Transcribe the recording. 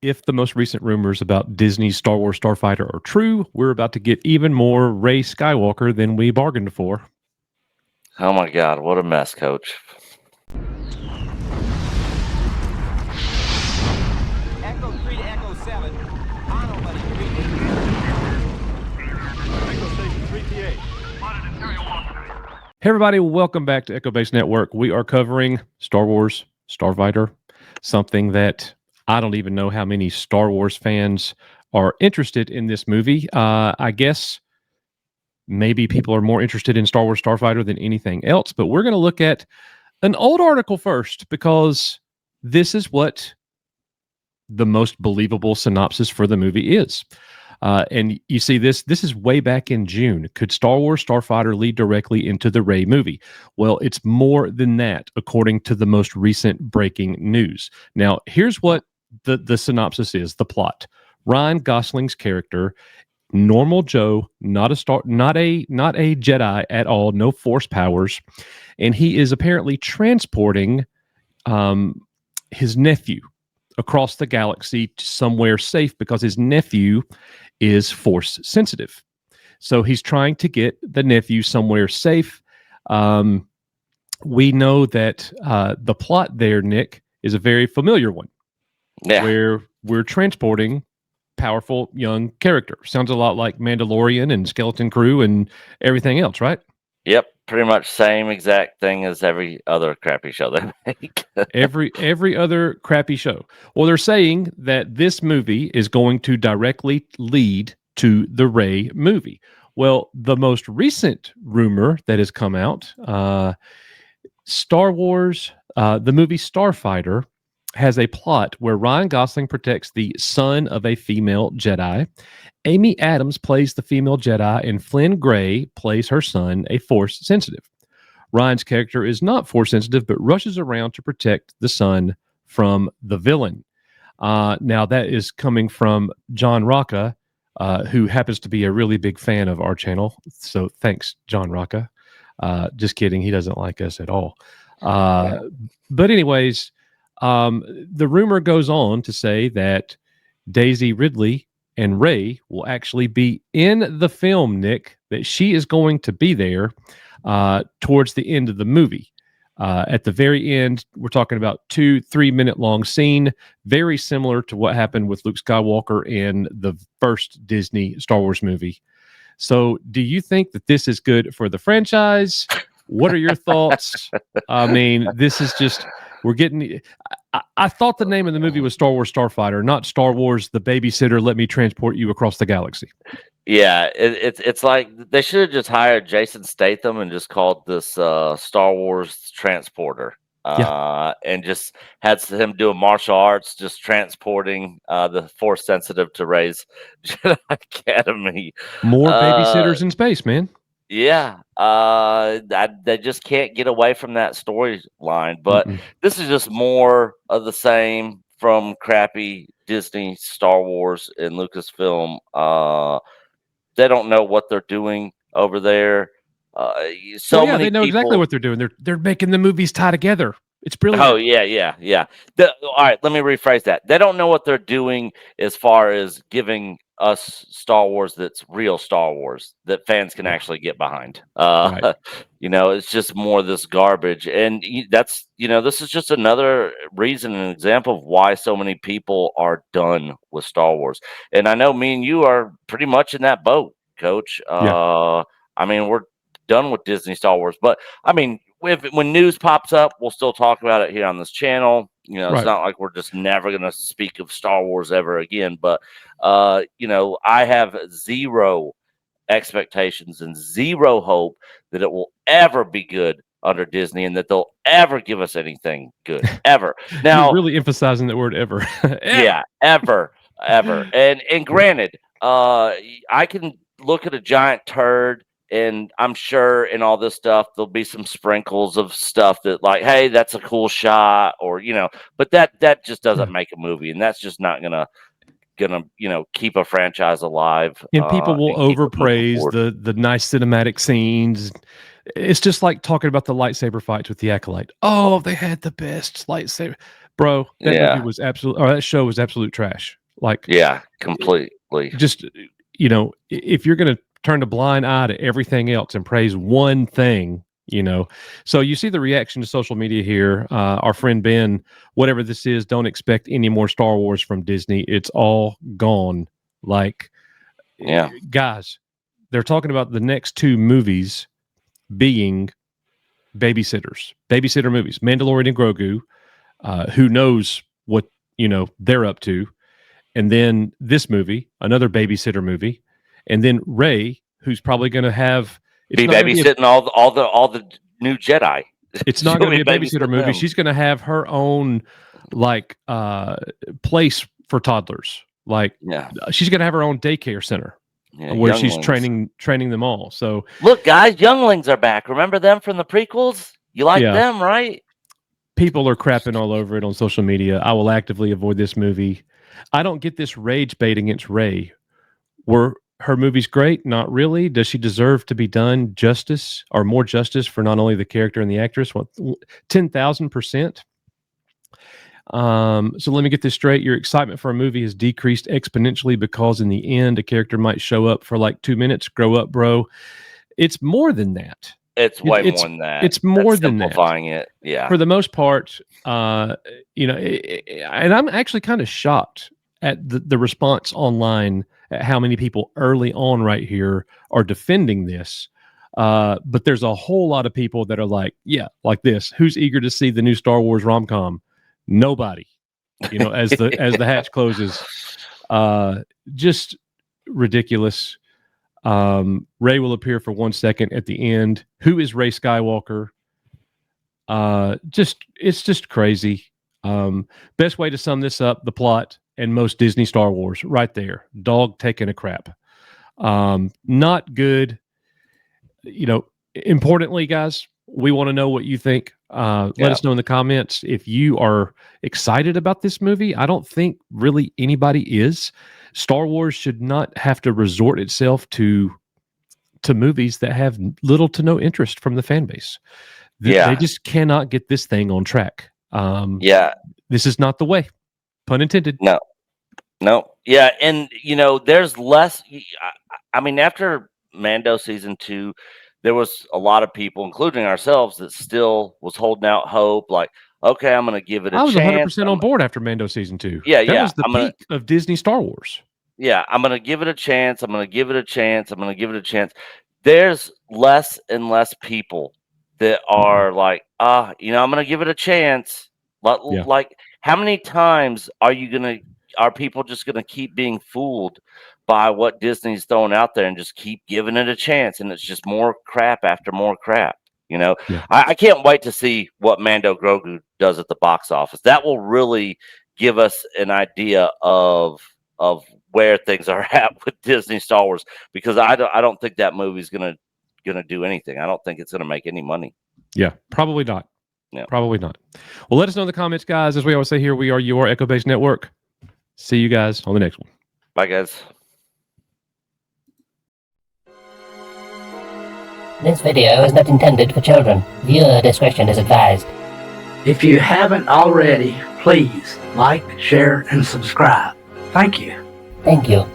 If the most recent rumors about Disney's Star Wars Starfighter are true, we're about to get even more Rey Skywalker than we bargained for. Oh my God, what a mess, Coach. Echo 3 to Echo 7. Mono, buddy. Reading. Echo Station 3PA. Hey, everybody, welcome back to Echo Base Network. We are covering Star Wars Starfighter, something that I don't even know how many Star Wars fans are interested in this movie. I guess maybe people are more interested in Star Wars Starfighter than anything else, but we're going to look at an old article first because this is what the most believable synopsis for the movie is. And you see this is way back in June. Could Star Wars Starfighter lead directly into the Rey movie? Well, it's more than that, according to the most recent breaking news. Now, here's what the synopsis is, the plot. Ryan Gosling's character, normal Joe, not a Jedi at all, no force powers, and he is apparently transporting his nephew across the galaxy to somewhere safe because his nephew is force sensitive. So he's trying to get the nephew somewhere safe. We know that the plot there, Nick, is a very familiar one. Yeah. Where we're transporting powerful young character. Sounds a lot like Mandalorian and Skeleton Crew and everything else, right? Yep. Pretty much same exact thing as every other crappy show they make. every other crappy show. Well, they're saying that this movie is going to directly lead to the Rey movie. Well, the most recent rumor that has come out, Star Wars, the movie Starfighter, has a plot where Ryan Gosling protects the son of a female Jedi. Amy Adams plays the female Jedi, and Flynn Gray plays her son, a Force sensitive. Ryan's character is not Force sensitive, but rushes around to protect the son from the villain. Now, that is coming from John Rocca, who happens to be a really big fan of our channel. So thanks, John Rocca. Just kidding. He doesn't like us at all. But anyways, the rumor goes on to say that Daisy Ridley and Rey will actually be in the film, Nick, that she is going to be there towards the end of the movie. At the very end, we're talking about 2-3 minute long scene, very similar to what happened with Luke Skywalker in the first Disney Star Wars movie. So do you think that this is good for the franchise? What are your thoughts? I mean, this is just, we're getting, I thought the name of the movie was Star Wars Starfighter, not Star Wars The Babysitter, Let Me Transport You Across the Galaxy. Yeah, it's like they should have just hired Jason Statham and just called this Star Wars Transporter. And just had him doing martial arts, just transporting the Force sensitive to Rey's Jedi Academy. More babysitters in space, man. Yeah, they just can't get away from that storyline. But this is just more of the same from crappy Disney, Star Wars, and Lucasfilm. They don't know what they're doing over there. Many they know exactly what they're doing. They're making the movies tie together. It's brilliant. Oh yeah. All right, let me rephrase that. They don't know what they're doing as far as giving us Star Wars that's real Star Wars that fans can actually get behind. Right. It's just more of this garbage, and that's this is just another reason, an example of why so many people are done with Star Wars. And I know me and you are pretty much in that boat, Coach. I mean, we're done with Disney Star Wars, but I mean, when news pops up, we'll still talk about it here on this channel. It's not like we're just never going to speak of Star Wars ever again. But, I have zero expectations and zero hope that it will ever be good under Disney and that they'll ever give us anything good, ever. Now, you're really emphasizing that word ever. Yeah, ever. And granted, I can look at a giant turd, and I'm sure in all this stuff there'll be some sprinkles of stuff that, like, hey, that's a cool shot, or but that just doesn't make a movie, and that's just not gonna keep a franchise alive. And people will overpraise the nice cinematic scenes. It's just like talking about the lightsaber fights with the Acolyte. Oh, they had the best lightsaber. Bro, that Yeah. movie was that show was absolute trash. Like, Yeah, completely. just, if you're going to turn a blind eye to everything else and praise one thing, so you see the reaction to social media here. Our friend Ben, whatever this is, don't expect any more Star Wars from Disney. It's all gone. Like, Yeah. guys, they're talking about the next two movies being babysitter movies, Mandalorian and Grogu. Who knows what they're up to, and then this movie, another babysitter movie, and then Rey, who's probably going to have Be babysitting all the new Jedi. It's not going to be a babysitter movie. Them. She's going to have her own place for toddlers. She's going to have her own daycare center where she's training them all. So look, guys, younglings are back. Remember them from the prequels? You like them, right? People are crapping all over it on social media. I will actively avoid this movie. I don't get this rage bait against Rey. Were her movies great? Not really. Does she deserve to be done justice or more justice for not only the character and the actress? 10,000%. So let me get this straight. Your excitement for a movie has decreased exponentially because in the end, a character might show up for like 2 minutes. Grow up, bro. It's more than that. It's way more than that. It's more than that. Simplifying it, yeah. For the most part, and I'm actually kind of shocked at the response online at how many people early on right here are defending this. But there's a whole lot of people that are like this. Who's eager to see the new Star Wars rom-com? Nobody. As the hatch closes, just ridiculous. Rey will appear for 1 second at the end. Who is Rey Skywalker? It's just crazy. Best way to sum this up: the plot and most Disney Star Wars, right there. Dog taking a crap. Not good. Importantly, guys, we want to know what you think. Let us know in the comments if you are excited about this movie. I don't think really anybody is. Star Wars should not have to resort itself to movies that have little to no interest from the fan base. They just cannot get this thing on track. This is not the way. Pun intended. No. Yeah, and there's less. I mean, after Mando season 2, there was a lot of people, including ourselves, that still was holding out hope. Like, okay, I'm going to give it a chance. I was 100% on board after Mando season 2. That was the peak of Disney Star Wars. Yeah, I'm going to give it a chance. There's less and less people that are like, I'm going to give it a chance. Like, how many times are people just going to keep being fooled by what Disney's throwing out there and just keep giving it a chance? And it's just more crap after more crap. I can't wait to see what Mando Grogu does at the box office. That will really give us an idea of where things are at with Disney Star Wars, because I don't think that movie's gonna do anything. I don't think it's gonna make any money. Yeah, probably not. Yeah, probably not. Well, let us know in the comments, guys. As we always say here, we are your Echo Base Network. See you guys on the next one. Bye, guys. This video is not intended for children. Viewer discretion is advised. If you haven't already, please like, share, and subscribe. Thank you. Thank you.